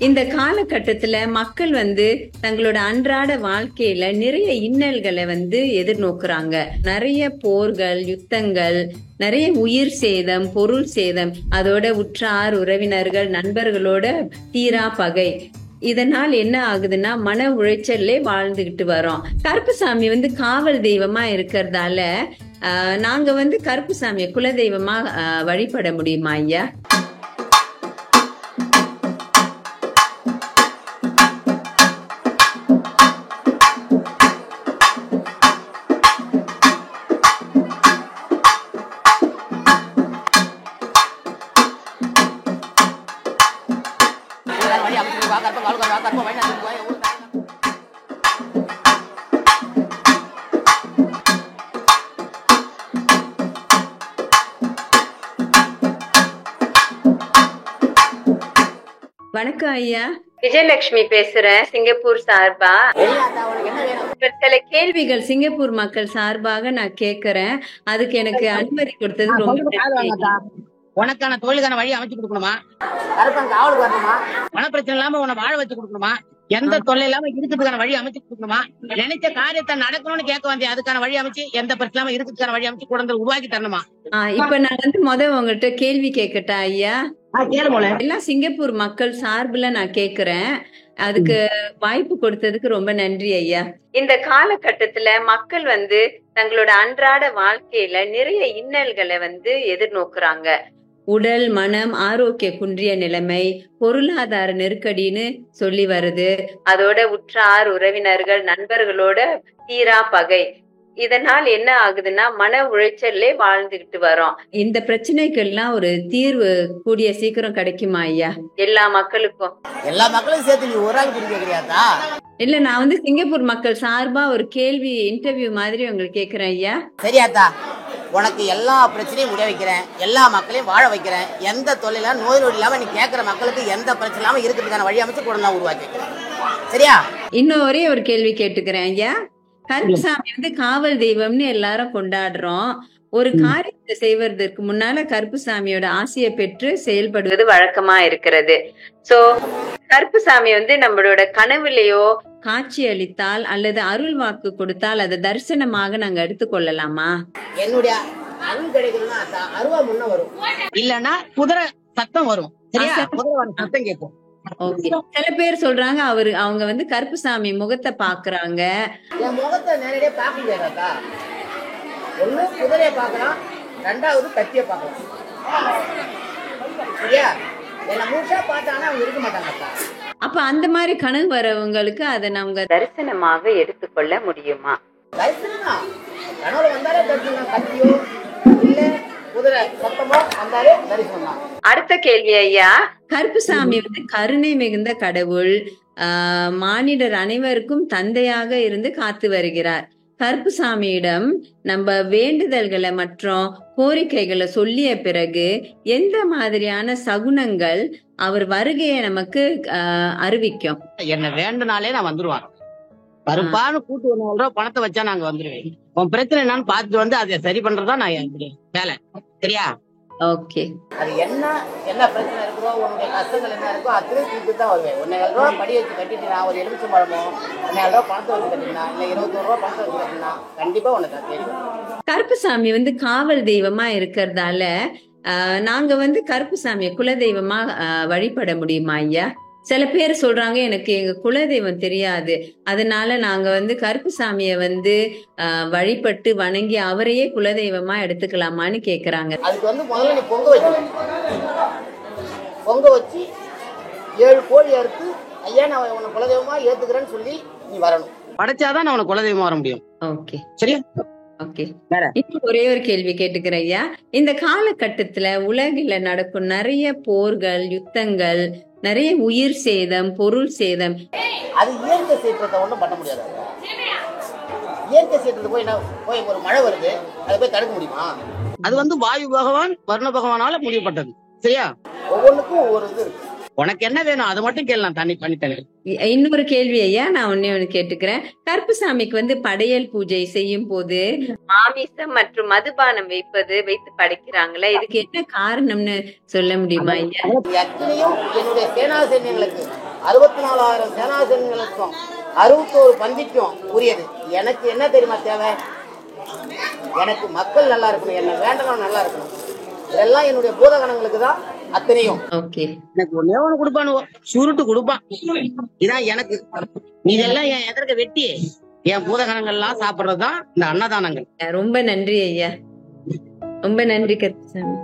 இந்த காலகட்டத்துல மக்கள் தங்களோட அன்றாட வாழ்க்கையில நிறைய இன்னல்களை எதிர்நோக்குறாங்க. நிறைய போர்கள், யுத்தங்கள், நிறைய உயிர் சேதம், பொருள் சேதம், அதோட உற்றார் உறவினர்கள், நண்பர்களோட தீரா பகை. இதனால் என்ன ஆகுதுன்னா மன உளைச்சல்லே வாழ்ந்துகிட்டு வரோம். கருப்புசாமி காவல் தெய்வமா இருக்கிறதால நாங்க கருப்புசாமிய குல தெய்வமா வழிபட முடியுமா ஐயா? வணக்கம் ஐயா, விஜயலட்சுமி பேசுறேன் சிங்கப்பூர் சார்பா. சில கேள்விகள் சிங்கப்பூர் மக்கள் சார்பாக நான் கேக்குறேன். அதுக்கு எனக்கு அனுமதி கொடுத்தது ரொம்ப. உனக்கான தொழிலுக்கான வழி அமைச்சு கொடுக்கணுமா? கருப்பன் காவலுக்கு வரணுமா? பணப்பிரச்சனை இல்லாம உன்னை வாழ வச்சு கொடுக்கணுமா? எந்த தொல்லை இல்லாம இருக்கிறதுக்கான வழி அமைச்சு கொடுக்கணுமா? நினைச்ச காரியத்தை நடக்கணும்னு கேட்க வந்தேன். அதுக்கான வழி அமைச்சு, எந்த பிரச்சனை இல்லாம இருக்கிறதுக்கான வழி அமைச்சு குழந்தை உருவாக்கி தரணுமா? இப்ப நான் உங்ககிட்ட கேள்வி கேட்கட்டா ஐயா? எல்லாம் சிங்கப்பூர் மக்கள் சார்புல நான் கேக்குறேன். அதுக்கு வாய்ப்பு கொடுத்ததுக்கு ரொம்ப நன்றி ஐயா. இந்த காலகட்டத்துல மக்கள் தங்களோட அன்றாட வாழ்க்கையில நிறைய இன்னல்களை எதிர்நோக்குறாங்க. உடல் மனம் ஆரோக்கிய குன்றிய நிலைமை, பொருளாதார நெருக்கடின்னு சொல்லி வருது. அதோட உற்றார் உறவினர்கள், நண்பர்களோட தீரா பகை. இதனால் என்ன ஆகுதுன்னா மன உளைச்சல்லே வாழ்ந்துகிட்டு வரோம். இந்த பிரச்சனைகள்லாம் ஒரு தீர்வு கூடிய சீக்கிரம் கிடைக்குமா ஐயா எல்லா மக்களுக்கும்? எல்லா மக்களும் சேர்த்து நீ ஒரு ஆள் கேக்குறியாதா? இல்ல, நான் சிங்கப்பூர் மக்கள் சார்பா ஒரு கேள்வி இன்டர்வியூ மாதிரி உங்களுக்கு கேக்குறேன் ஐயா. சரியாத்தா, உனக்கு எல்லா பிரச்சனையும் முடிய வைக்கிறேன், எல்லா மக்களையும் வாழ வைக்கிறேன். எந்த தொழில நோய் நொடி இல்லாம நீ கேட்கிற மக்களுக்கு எந்த பிரச்சனை இல்லாம இருக்கிறதுக்கான வழி அமைச்சு கூட நான் உருவாக்கி வைக்கிறேன். சரியா? இன்னும் ஒரே ஒரு கேள்வி கேட்டுக்கிறேன் ஐயா. கருப்புசாமி காவல் தெய்வம்னு எல்லாரும் கொண்டாடுறோம். ஒரு காரியத்தை செய்வதற்கு முன்னால கருப்புசாமியோட ஆசையை பெற்று செயல்படுவது வழக்கமா இருக்கிறது. சோ கருப்புசாமி நம்மளோட கனவுலையோ காட்சி அளித்தால் அல்லது அருள் வாக்கு கொடுத்தால் அதை தரிசனமாக நாங்க எடுத்துக்கொள்ளலாமா? என்னுடைய அருள் கிடைக்கணும்னா அருவா முன்ன வரும், இல்லன்னா குதிரை சத்தம் வரும். சரியா? குதிரை சத்தம் கேட்கும். சில பேர் சொல்றாங்க அவங்க கருப்புசாமி முகத்தை பாக்குறாங்க. என் முகத்தை நேரடியா பாக்க முடியாதா? ஒண்ணு குதிரைய பாக்கலாம், ரெண்டாவது கத்திய பாக்கலாம். சரியா? என்ன முழுசா பார்த்தாங்கன்னா அவங்க இருக்க மாட்டாங்க. அப்ப அந்த மாதிரி கனவு வரவங்களுக்கு அதை நாங்க தரிசனமாக எடுத்துக்கொள்ள முடியுமா? தரிசனமா கனவுல வந்தாலே தரிசனம், கத்தியோ இல்ல குதிரை சத்தமோ வந்தாலே தரிசனமா. அடுத்த கேள்வி ஐயா. கருப்புசாமி கருணை மிகுந்த கடவுள், மானிடர் அனைவருக்கும் தந்தையாக இருந்து காத்து வருகிறார். கருப்புசாமியிடம் நம்ம வேண்டுதல்களை மற்றும் கோரிக்கைகளை சொல்லிய பிறகு எந்த மாதிரியான சகுனங்கள் அவர் வருகையை நமக்கு அறிவிக்கும்? என்ன வேண்டுனாலே நான் வந்துருவாங்க. கருப்பான்னு கூட்டு 1 ரூபா பணத்தை வச்சா நாங்க வந்துருவேன். உன் பிரச்சனை என்னன்னு பார்த்துட்டு அதை சரி பண்றதா நான் வேலை. சரியா? ஓகே. அது என்ன பிரச்சனை இருக்கோ, உன்னுடைய கஷ்டங்கள் என்ன இருக்கோ அத்தனையும் தீர்த்து தான் வருவேன். 1,000 ரூபா படி வச்சு கட்டிட்டு நான் ஒரு எலுமிச்சை பழமோ 1,000 ரூபா பணத்தை வச்சு கட்டினா இல்ல 21 ரூபா பணத்தை வச்சு கட்டினா கண்டிப்பா உனக்கு தெரியும். கருப்புசாமி காவல் தெய்வமா இருக்கிறதால நாங்க கருப்புசாமிய குல தெய்வமா வழிபட முடியுமா ஐயா? சில பேர் சொல்றாங்க எனக்கு எங்க குலதெய்வம் தெரியாது, அதனால நாங்க கருப்புசாமிய வழிபட்டு வணங்கி அவரையே குலதெய்வமா எடுத்துக்கலாமான்னு கேக்குறாங்க. அதுக்கு முதல்ல நீ பொங்க வைக்கணும். பொங்க வச்சு 7 கோழி அறுத்து ஐயா நான் உன்னை குலதெய்வமா ஏத்துக்கிறேன்னு சொல்லி நீ வரணும். படைச்சாதான் நான் உனக்கு குலதெய்வமா வர முடியும். ஓகே, சரியா? ஓகே. ஒரே ஒரு கேள்வி கேட்டுக்கிறேன் ஐயா. இந்த காலகட்டத்துல உலகில நடக்கும் நிறைய போர்கள், யுத்தங்கள், நிறைய உயிர் சேதம், பொருள் சேதம், அது இயற்கை சீற்றத்தை ஒண்ணும் பண்ண முடியாது. இயற்கை சீற்றத்தை போய் ஒரு மழை வருது, அதை போய் தடுக்க முடியுமா? அது வாயு பகவான் வர்ண பகவானால முடியப்பட்டது. சரியா? ஒவ்வொன்றுக்கும் ஒவ்வொரு இது இருக்கு. உனக்கு என்ன வேணும் அதை மட்டும் கேள்லாம் தண்ணி பண்ணி தரேன். இன்னொரு கேள்வி ஐயா, நான் ஒண்ணு கேட்டுக்கிறேன். கருப்புசாமிக்கு படையல் பூஜை செய்யும் போது மாமிசம் மற்றும் மதுபானம் வைத்து படைக்கிறாங்களே, இதுக்கு என்ன காரணம்னு சொல்ல முடியுமா ஐயா? எத்தனையோ என்னுடைய சேனா சைன்யங்களுக்கு 64,000 சேனாசன்களுக்கும் 61 பந்திக்கும் உரியது. எனக்கு என்ன தெரியுமா தேவை? எனக்கு மக்கள் நல்லா இருக்கணும், என்ன வேண்டணும் நல்லா இருக்கணும். இதெல்லாம் என்னுடைய பூதகணங்களுக்கு தான் அத்தனையும். எனக்கு ஒன்னே ஒண்ணு கொடுப்பானு, சுருட்டு கொடுப்பான். இதான் எனக்கு. இதெல்லாம் என் எதற்கு வெட்டி என் பூதகணங்கள்லாம் சாப்பிடுறதுதான் இந்த அன்னதானங்கள். ரொம்ப நன்றி ஐயா, ரொம்ப நன்றி கருப்பசாமி.